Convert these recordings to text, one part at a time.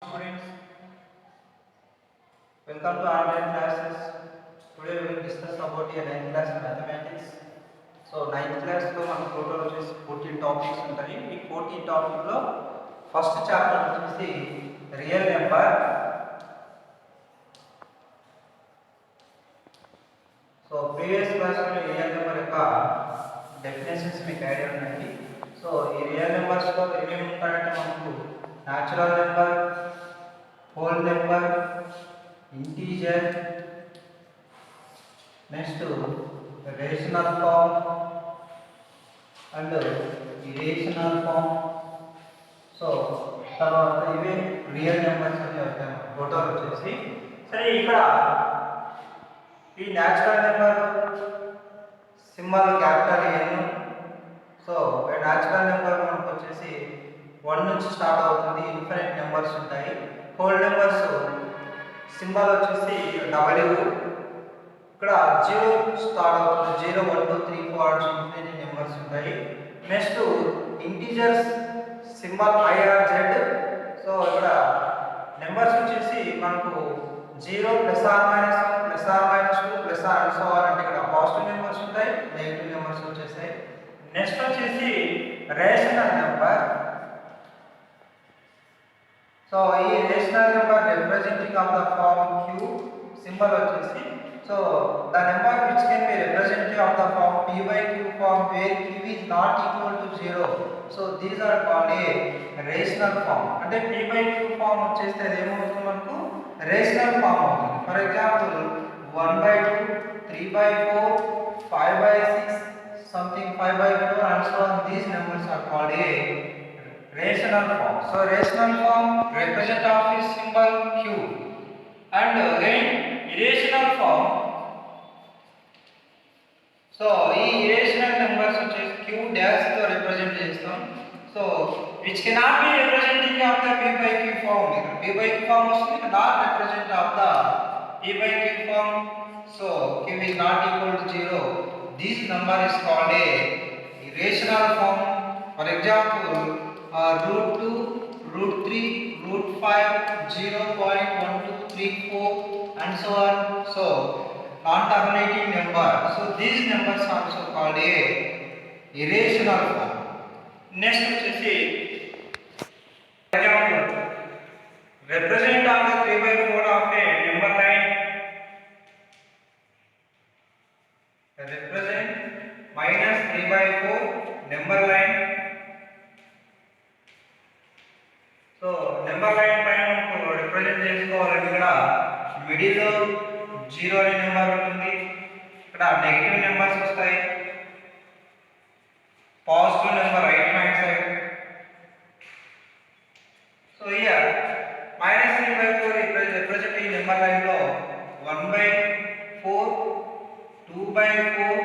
Students, welcome to our online classes. Today we will discuss about the 9th class mathematics. So 9th class లో మన total వచ్చేసి 14 topics ఉంటాయి. ఈ 14 topic లో first chapter వచ్చేసి real number. So previous class లో real number యొక్క definitions మీకు ఐడియా ఉన్నాయి. సో ఈ రియల్ నెంబర్స్ లో ఏమేమి ఉంటాయంటే మనకు natural number, whole number, integer, next rational form and irrational form. So తర్వాత ఇవే రియల్ నెంబర్స్ అని అవుతాయి టోటల్ వచ్చేసి. సరే ఇక్కడ ఈ natural number symbol capital N. So natural number మనకు వచ్చేసి 1 నుంచి స్టార్ట్ అవుతుంది, ఇన్ఫినిట్ నెంబర్స్ ఉంటాయి. హోల్ నెంబర్స్ సింబల్ వచ్చేసి డబ్ల్యూ. ఇక్కడ 0 స్టార్ట్ అవుతుంది, 0 1 2 3 4 ఇన్ఫినిటీ నెంబర్స్ ఉంటాయి. Next integers symbol IR Z. So ఇక్కడ నెంబర్స్ వచ్చేసి మనకు 0 plus or minus 1 plus or minus 2 plus or and so on అంటే ఇక్కడ పాజిటివ్ నెంబర్స్ ఉంటాయి, నెగిటివ్ నెంబర్స్ వచ్చేసాయి. నెక్స్ట్ వచ్చేసి రేషనల్ నెంబర్. సో ఈ rational number representing of the form q symbol వచ్చేసి, so the number which can be representative of the form p by q form where q is not equal to 0. So these are called a rational form. అంటే p by q form వచ్చేస్తే ఏమవుతుంది, మనకు rational form అవుతుంది. For example 1/2, 3/4, 5/6, something 5/4 and so on. These numbers are called a rational form. So rational form represent of its symbol q, and again irrational form. So ఈ irrational numbers వచ్చేసి q dash తో represent చేస్తాం. So which cannot be representing of the p by q form. ఇక్కడ p by q form వస్తుంది, not represent of the p by q form. So q is not equal to 0. This number is called a irrational form. For example, √2, √3, √5, 0.1234 and so on. So non-terminating number. So these numbers are also called a irrational form. Next వచ్చేసి example, represent of the 3/4 of a number line. Represent minus 3/4 number line. So number line పైన మనకు represent చేసుకోవాలంటే ఇక్కడ middle 0 అనే number ఉంటుంది, ఇక్కడ negative numbers వస్తాయి, positive number right hand side. So here -3/4 representing number line లో 1/4, 2/4,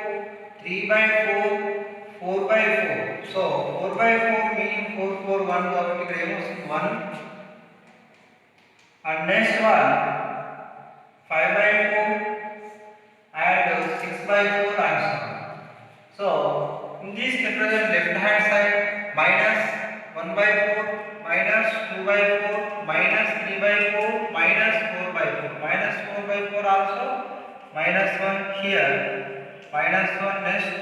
3/4, 4/4. సో 4/4 మీనింగ్ 4 4 1 కాబట్టి ఇక్కడ ఏమొస్తుంది 1. And next one 5/4 and 6/4 and so on. So in this represent left hand side -1/4, -2/4, -3/4, -4/4, -4/4 also, -1 here, -1 next,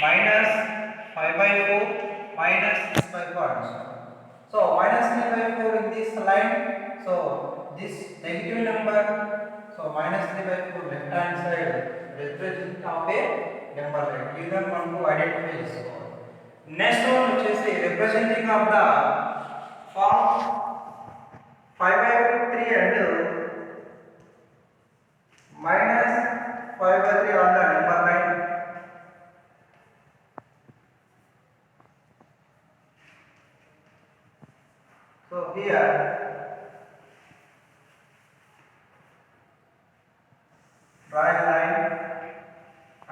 -5/4, -6/4. So -3/4 in this line. So this negative number. So -3/4 left hand side represent of a number line. Either మనకు identify చేసుకోవాలి. Next one వచ్చేసి representing of the form 5/3 and -5/3 on the number line. So here draw a line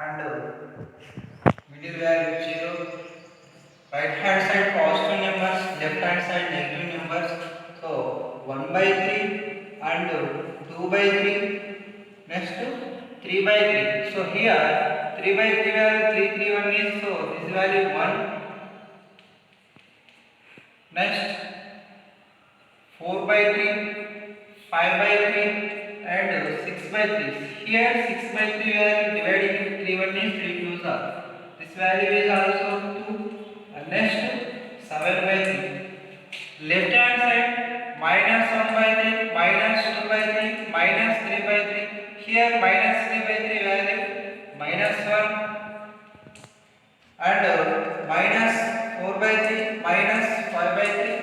and middle value 0, right hand side positive numbers, left hand side negative numbers. So 1/3 and 2/3, next 3/3. So here 3/3 value 331 is, so this value 1. Next 4 by 3, 5 by 3 and 6 by 3. Here 6 by 3 value dividing into 3 1 is 3 2s are. This value is also 2. And next 7 by 3. Left hand side minus 1 by 3, minus 2 by 3, minus 3 by 3. Here minus 3 by 3 value minus 1 and minus 4 by 3, minus 5 by 3,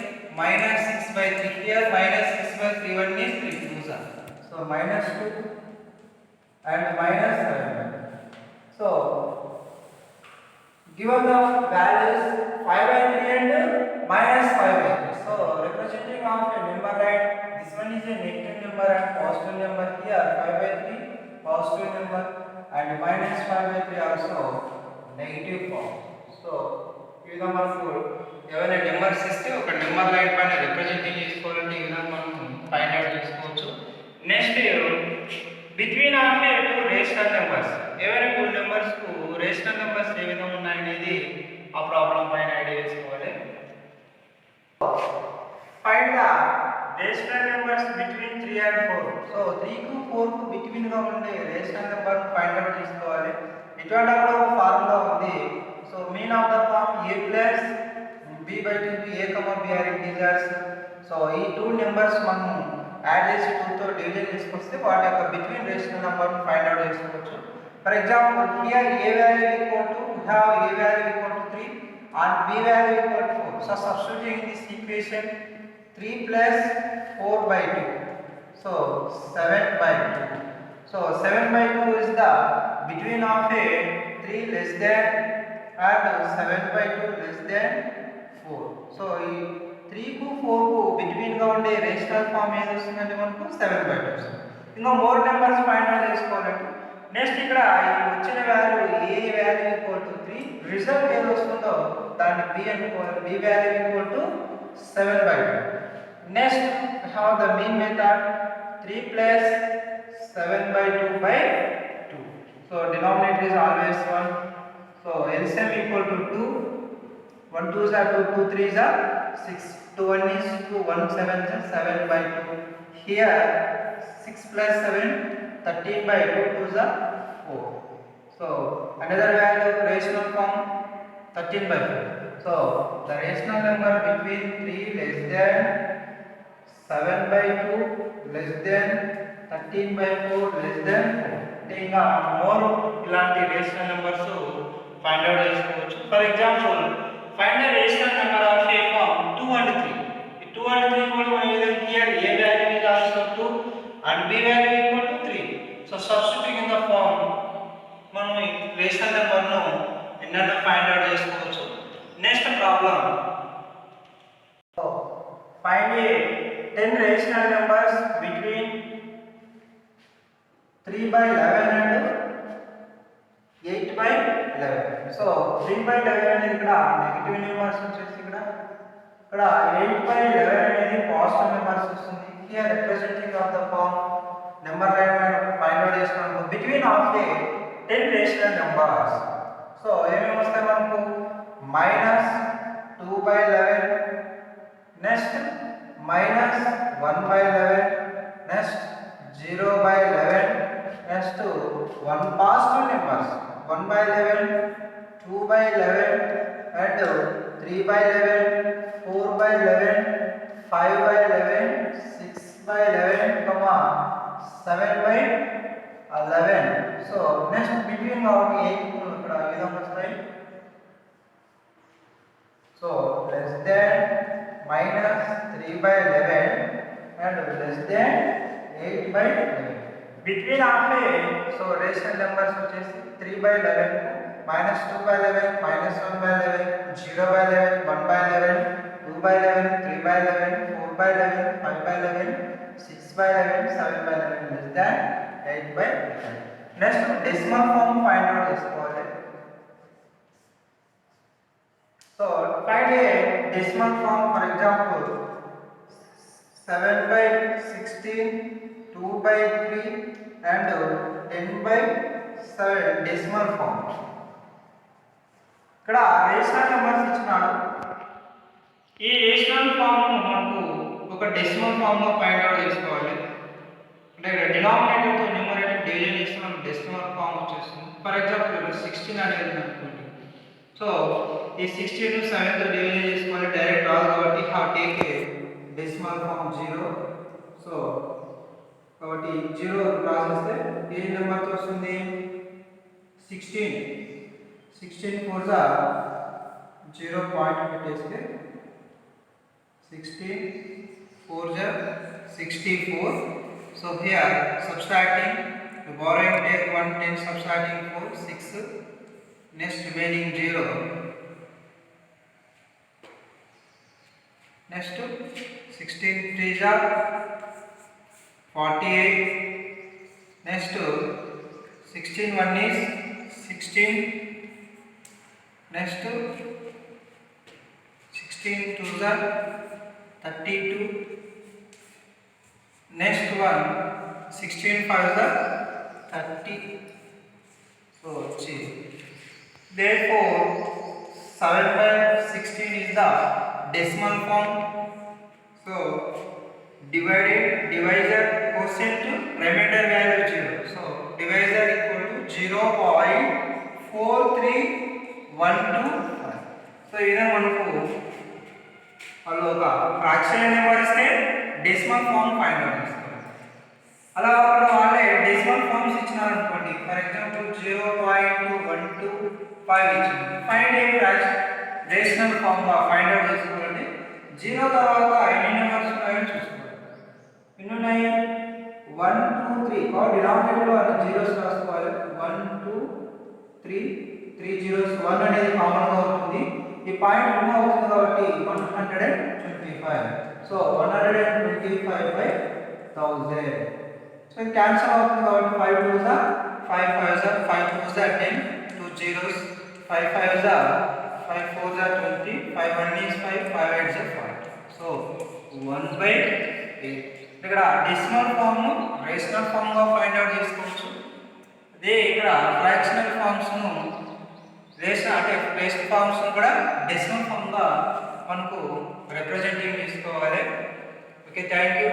minus 6 by 3. Here minus 6 by 3 1 is 3 2s are. So minus 2 and minus 7. So given the values 5 by 3 and minus 5 by 3. So representing of a number, right? This one is a negative number and positive number. Here 5 by 3 positive number and minus 5 by 3 also negative form. So ఈ విధంగా మనకు ఏమైనా numbers ఇస్తే ఒక number line పైన representing చేసుకోవాలంటే ఈ విధంగా మనం ఫైండ్ అవుట్ చేసుకోవచ్చు. Next between of two rational numbers, ఏవైనా టూ నెంబర్స్ కు రేషనల్ నెంబర్స్ ఏ విధంగా ఉన్నాయనేది ఆ ప్రాబ్లం పైన ఐడియా చేసుకోవాలి. Find the rational numbers between 3 and 4. So 3 కు 4 కు బిట్వీన్ గా ఉండే రేషనల్ నెంబర్ ఫైండ్ అవుట్ చేసుకోవాలి. ఇటువంటి ఒక ఫార్ములా ఉంది. So mean of the form a plus b by 2 a b are integers. సో ఈ టూ నెంబర్స్ మనం యాడ్ చేసి 2 తో డివిజన్ చేసుకొస్తే వాటి యొక్క between rational number find out చేసుకోవచ్చు. For example here a value equal to we have a value equal to 3 and b value equal to 4. So substituting in this equation 3 plus 4 by 2. So 7 by 2. So 7 by 2 is the between of a 3 less than and 7 by 2 less than 4. So ఈ 3 కు 4 కు between గా ఉండే rational form ఏది వస్తుందంటే మనకు 7 by 2 వస్తుంది. ఇంకా మోర్ నెంబర్స్ ఫైండ్ అవుట్ చేసుకోవాలంటే నెక్స్ట్ ఇక్కడ ఈ వచ్చిన value a value equal to 3, result ఏది వస్తుందో దాన్ని b అనుకోవాలి. b value equal to 7 by 2. Next we have the mean method 3 plus 7 by 2 by 2. So denominator is always 1. So LCM equal to 2. 1 2s are 2, 2 3s are 6. 2 1 is 2, 1 7 is 7 by 2. Here 6 plus 7 13 by 2, 2s are 4. So another value of rational form 13 by 4. So the rational number between 3 less than 7 by 2 less than 13 by 4 less than 4. అంటే ఇంకా more ఇలాంటి rational numbers find out చేసుకోవచ్చు. For example find the rational number of a form 2 and 3. ఈ 2 and 3 కూడా మనం ఏదైనా here a value is also 2 and b value equal to 3. So substituting in the form మనం ఈ rational number ను ఎన్నైనా find out చేసుకోవచ్చు. Next problem find a 10 rational numbers between 3 by 11 and 8 by 11. So 3 by 11 అనేది ఇక్కడ negative numbers వచ్చేసి ఇక్కడ 8 by 11 అనేది పాజిటివ్ నెంబర్స్ వస్తుంది. Here representing of the form number line find out చేస్తున్నాము between of a 10 rational numbers. So ఏమేమి వస్తాయి మనకు minus 2 by 11, next minus 1 by 11, next 0 by 11, next 1 positive numbers 1 by 11, 2 by 11 and 3 by 11, 4 by 11, 5 by 11, 6 by 11, 7 by 11. So next between our 8 ఇక్కడ ఈ విధంగా వస్తాయి. So less than minus 3 by 11 and less than 8 by 11. Between of a so rational numbers వచ్చేసి 3 by 11, minus 2 by 11, minus 1 by 11, 0 by 11, 1 by 11, 2 by 11, 3 by 11, 4 by 11, 5 by 11, 6 by 11, 7 by 11 less than 8 by 11. Next decimal form find out చేసుకోవాలి. So find a decimal form, for example 7 by 16, 2 by 3 and 10 by 7 decimal form. ఇక్కడ rational numbers ఇచ్చినాడు. ఈ rational form మనకు ఒక decimal ఫామ్లో find out చేసుకోవాలి. అంటే ఇక్కడ డినామినేటర్తో న్యూమరేటర్ డివిజన్ చేస్తే మనకు డెసిమల్ ఫామ్ వచ్చేస్తుంది. ఫర్ ఎగ్జాంపుల్ ఇక్కడ 16 అనేది అనుకోండి. సో ఈ 16 7తో డివిజన్ చేసుకోవాలి, డైరెక్ట్ రాదు కాబట్టి have take a decimal form 0. So కాబట్టి 0 రాసేస్తే ఏ నెంబర్తో వస్తుంది? 16 4 जा 0 పాయింట్ పెట్టేస్తే 16 4 जा 64. So here subtracting, borrowing take 1 10, subtracting 4 6, next remaining 0, next 16 3 जा 48, next 16 1 is 16, next 16 2 जा 32, next one 16 5 जा 30. So therefore 7 by 16 is the decimal form. So divisor quotient remainder value 0. So divisor equal to 0.4312. So इधर మనకు వాళ్ళు ఒక fraction number ఇస్తే decimal form find out చేసుకోవాలి. అలా కాకుండా వాళ్ళే డెసిమల్ ఫామ్స్ ఇచ్చినారనుకోండి, ఫర్ ఎగ్జాంపుల్ 0.125 ఇచ్చింది, ఫైండ్ ఏ ఫ్రాక్షన్ డెసిమల్ ఫామ్గా ఫైండ్ అవుట్ చేసుకోవాలంటే 0 తర్వాత ఎన్ని నెంబర్స్ ఉన్నాయో చూసుకోవాలి. ఎన్ని ఉన్నాయి? 1 2 3. కాబట్టి డినామినేటర్లో అన్ని జీరోస్ రాసుకోవాలి. 1 2 3 3 జీరోస్, 1 అనేది కామన్గా ఉంటుంది. ఈ పాయింట్ రిమూవ్ అవుతుంది కాబట్టి 125. సో 125/1000. సో ఇది క్యాన్సిల్ అవుతుంది కాబట్టి 5 2s are 5 5s are 5 2s are 10, 2 zeros, 5 5s are 5 4s are 20, 5 1 is 5, 5 8s are 40. So 1/8. ఇక్కడ డెసిమల్ ఫామ్ ను రేషనల్ ఫామ్ గా ఫైండ్ అవుట్ చేసుకోవచ్చు. అదే ఇక్కడ ఫ్రాక్షనల్ ఫార్మ్స్ ను రేషనల్ ఫార్మ్స్ కూడా డెసిమల్ ఫామ్ గా మనకు రిప్రజెంటేటివ్ తీసుకోవాలి. Okay, thank you.